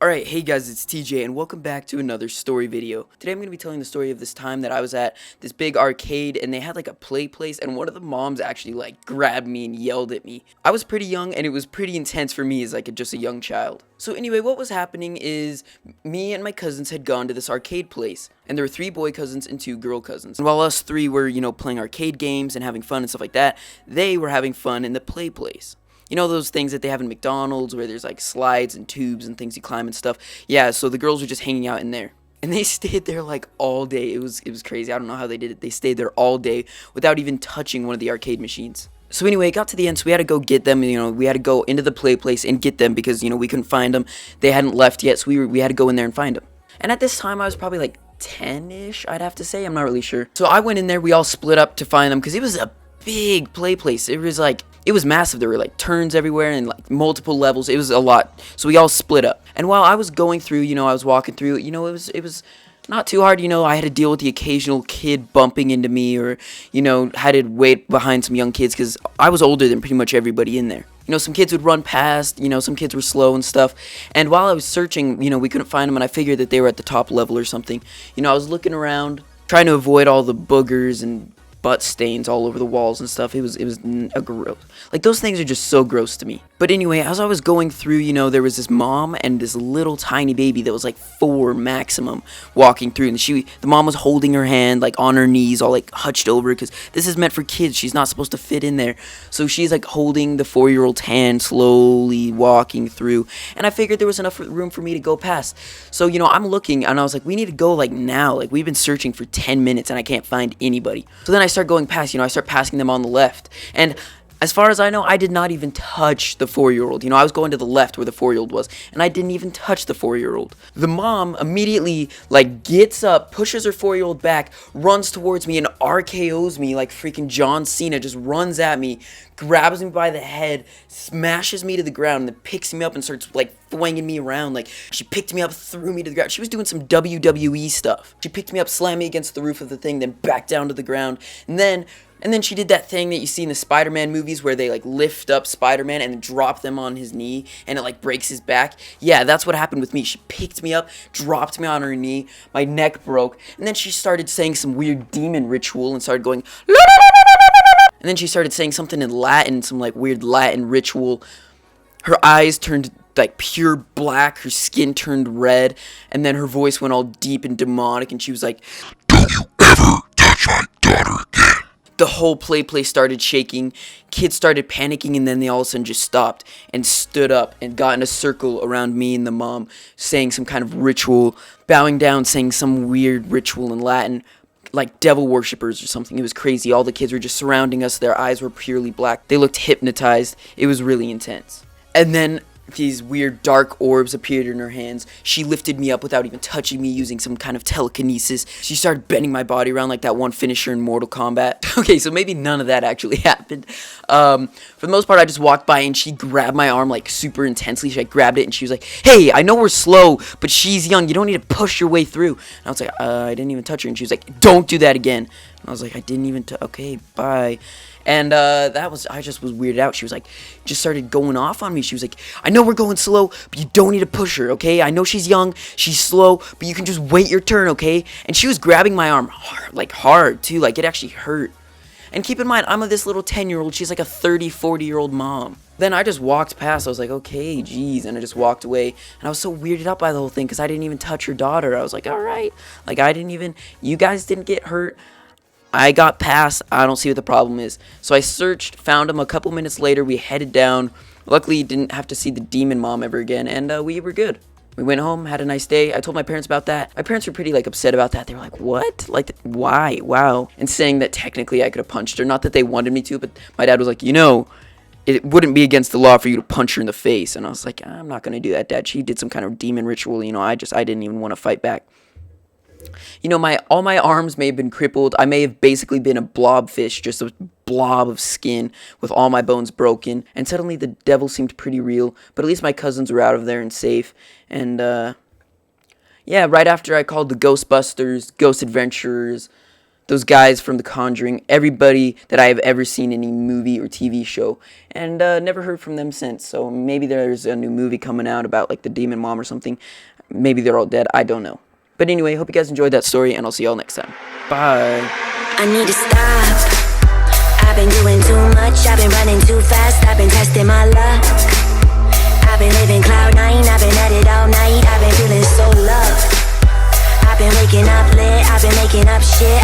Alright, hey guys, it's TJ, and welcome back to another story video. Today I'm going to be telling the story of this time that I was at this big arcade, and they had like a play place, and one of the moms actually like grabbed me and yelled at me. I was pretty young, and it was pretty intense for me as like just a young child. So anyway, what was happening is me and my cousins had gone to this arcade place, and there were 3 boy cousins and 2 girl cousins. And while us 3 were, playing arcade games and having fun and stuff like that, they were having fun in the play place. You know those things that they have in McDonald's where there's like slides and tubes and things you climb and stuff? Yeah, so the girls were just hanging out in there. And they stayed there like all day. It was crazy. I don't know how they did it. They stayed there all day without even touching one of the arcade machines. So anyway, it got to the end, so we had to go get them. We had to go into the play place and get them because, we couldn't find them. They hadn't left yet, so we had to go in there and find them. And at this time, I was probably like 10-ish, I'd have to say. I'm not really sure. So I went in there. We all split up to find them because it was a big play place. It was massive. There were like turns everywhere and like multiple levels. It was a lot. So we all split up. And while I was going through, I was walking through, it was not too hard. I had to deal with the occasional kid bumping into me or, had to wait behind some young kids because I was older than pretty much everybody in there. Some kids would run past, some kids were slow and stuff. And while I was searching, we couldn't find them, and I figured that they were at the top level or something. I was looking around, trying to avoid all the boogers and butt stains all over the walls and stuff. It was a gross. Like, those things are just so gross to me. But anyway, as I was going through, there was this mom and this little tiny baby that was like 4 maximum walking through, and the mom was holding her hand like on her knees, all like hunched over, because this is meant for kids. She's not supposed to fit in there. So she's like holding the 4-year-old's hand, slowly walking through, and I figured there was enough room for me to go past. So I'm looking, and I was like, we need to go like now. Like, we've been searching for 10 minutes and I can't find anybody. So then I start going past, I start passing them on the left, and as far as I know, I did not even touch the 4-year-old. I was going to the left where the 4-year-old was, and I didn't even touch the 4-year-old. The mom immediately, gets up, pushes her 4-year-old back, runs towards me, and RKOs me like freaking John Cena, just runs at me, grabs me by the head, smashes me to the ground, and then picks me up and starts, flinging me around. She picked me up, threw me to the ground. She was doing some WWE stuff. She picked me up, slammed me against the roof of the thing, then back down to the ground, and then she did that thing that you see in the Spider-Man movies where they lift up Spider-Man and drop them on his knee and it breaks his back. Yeah, that's what happened with me. She picked me up, dropped me on her knee, my neck broke, and then she started saying some weird demon ritual and started going la, la, la, la, la, la. And then she started saying something in Latin, some weird Latin ritual. Her eyes turned pure black, her skin turned red, and then her voice went all deep and demonic, and she was like, "Don't you ever touch my daughter again." The whole place started shaking, kids started panicking, and then they all of a sudden just stopped and stood up and got in a circle around me and the mom, saying some kind of ritual, bowing down, saying some weird ritual in Latin, like devil worshippers or something. It was crazy. All the kids were just surrounding us. Their eyes were purely black. They looked hypnotized. It was really intense. And then these weird dark orbs appeared in her hands. She lifted me up without even touching me, using some kind of telekinesis. She started bending my body around like that one finisher in Mortal Kombat. Okay, so maybe none of that actually happened. For the most part, I just walked by and she grabbed my arm super intensely. She grabbed it and she was like, "Hey, I know we're slow, but she's young. You don't need to push your way through." And I was like, I didn't even touch her. And she was like, "Don't do that again." And I was like, "I didn't even okay, bye." And I just was weirded out. She was just started going off on me. She was like, "I know we're going slow, but you don't need to push her, okay? I know she's young, she's slow, but you can just wait your turn, okay?" And she was grabbing my arm hard, too. It actually hurt. And keep in mind, I'm this little 10-year-old. She's like a 30, 40-year-old mom. Then I just walked past. I was like, okay, geez. And I just walked away. And I was so weirded out by the whole thing because I didn't even touch her daughter. I was like, all right. You guys didn't get hurt. I got past. I don't see what the problem is. So I searched, found him. A couple minutes later, we headed down. Luckily, didn't have to see the demon mom ever again, and we were good. We went home, had a nice day. I told my parents about that. My parents were pretty upset about that. They were like, "What? Why? Wow." And saying that technically I could have punched her. Not that they wanted me to, but my dad was like, it wouldn't be against the law for you to punch her in the face. And I was like, "I'm not going to do that, Dad. She did some kind of demon ritual. I didn't even want to fight back." All my arms may have been crippled. I may have basically been a blobfish, just a blob of skin with all my bones broken. And suddenly the devil seemed pretty real. But at least my cousins were out of there and safe. And yeah, right after I called the Ghostbusters, Ghost Adventurers, those guys from The Conjuring, everybody that I have ever seen in any movie or TV show, and never heard from them since. So maybe there's a new movie coming out about like the demon mom or something. Maybe they're all dead, I don't know. But anyway, hope you guys enjoyed that story, and I'll see y'all next time. Bye. I need to stop. I've been doing too much, I've been running too fast, I've been testing my luck. I've been living cloud nine, I've been at it all night, I've been feeling so loved. I've been waking up lit, I've been making up shit,